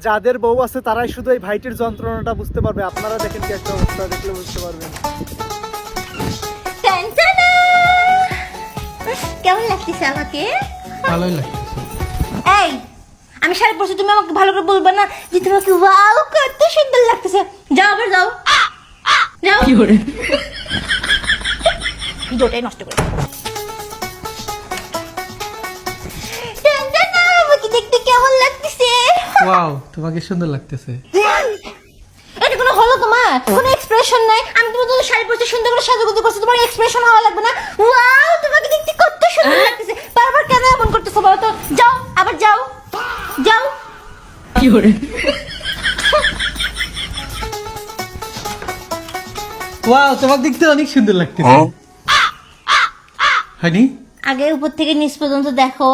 যাদের বউ আছে তারাই শুধু এই ভাইটির যন্ত্রণাটা বুঝতে পারবে। আপনারা দেখেন কি একটা অবস্থা, দেখলে বুঝতে পারবেন। কেমন লাগতেছে আমাকে? ভালোই লাগতেছে। এই আমি শাড়ি পরছি, তুমি আমাকে ভালো করে বলবে না যে তোমাকে ওয়াও কত সুন্দর লাগতেছে? যাও আবার যাও যাও। কি করে ভিডিওটাই নষ্ট করে আমাকে দেখতে কেমন লাগতেছে? ওয়াও, তোমাকে সুন্দর লাগতেছে। এটা কোনো হলো তোমার? কোনো এক্সপ্রেশন নাই। আমি তোমার শাড়ি পরছি, সুন্দর করে সাজুগুজু করছি, তোমার এক্সপ্রেশন হওয়া লাগবে না? ওয়াও তোমাকে দেখতে কত সুন্দর লাগতেছে। বারবার কেন এমন করতেছো বলো তো? যাও আবার যাও যাও। কি করে ওয়াও, তোমাকে দেখতে অনেক সুন্দর লাগতেছে। হানি আগে উপর থেকে নিচ পর্যন্ত দেখো,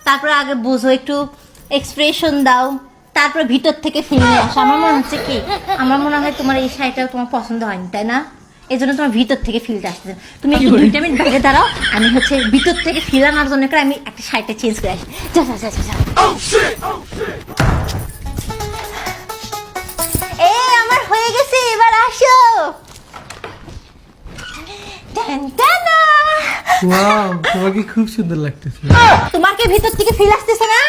তারপরে আগে বুঝো, একটু এক্সপ্রেশন দাও, তারপরে ভিতর থেকে ফিরে আসো। আমার মনে হচ্ছে কি, আমার মনে হয় তোমার এই শাড়িটা তোমার পছন্দ হয়নি, তাই না? এই জন্য তোমার ভিতর থেকে ফিলটা আসছে। তুমি একটু 2 মিনিট বাইরে দাঁড়াও, আমি হচ্ছে ভিতর থেকে ফিল আনার জন্য করে আমি একটা শাড়িটা চেঞ্জ করে আসি। যাও যাও যাও যাও। এই আমার হয়ে গেছে, এবার আসো। টানটানা। ওয়াও, তোমাকে খুব সুন্দর লাগতেছে। তোমার কি ভিতর থেকে ফিল আসতেছে না?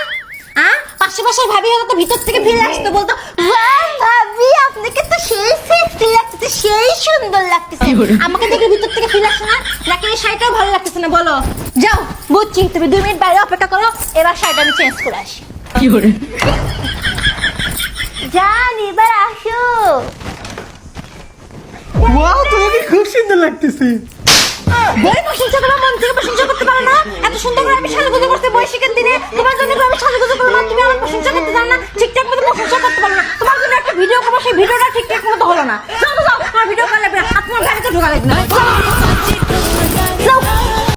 পাশে ভাবি হলো তো ভিতর থেকে ফিল আসতো, বলতো ওয়াও ভাবি আপনাকে তো সেই সেক্সি লাগতেছে, সেই সুন্দর লাগতেছে। আমাকে দেখে ভিতর থেকে ফিল আসছে না? নাকি এই শাড়িটাও ভালো লাগতেছে না? বলো। যাও, বুঝছি, তুমি 2 মিনিট বাইরে অপেক্ষা করো, এবার শাড়িটা আমি চেঞ্জ করে আসি। কি করে জান এবার আসো। ওয়াও, তোমাকে খুব সুন্দর লাগতেছে। বই প্রশংসা করো, মন থেকে প্রশংসা করতে পারো না? এত সুন্দর করে আমি সাজুগুজু করতে বৈশাখের দিনে, তোমার জন্য করে আমি সাজুগুজু করবো, তুমি আমার প্রশংসা করতে জানো না, ঠিকঠাক মতো প্রশংসা করতে পারো না। তোমার জন্য একটা ভিডিও করবো, সেই ভিডিওটা ঠিকঠাক মতো হলো না। যাও যাও, তোমার ভিডিও করা লাগবে না, আপনার গাড়িতে ঢোকা লাগবে না।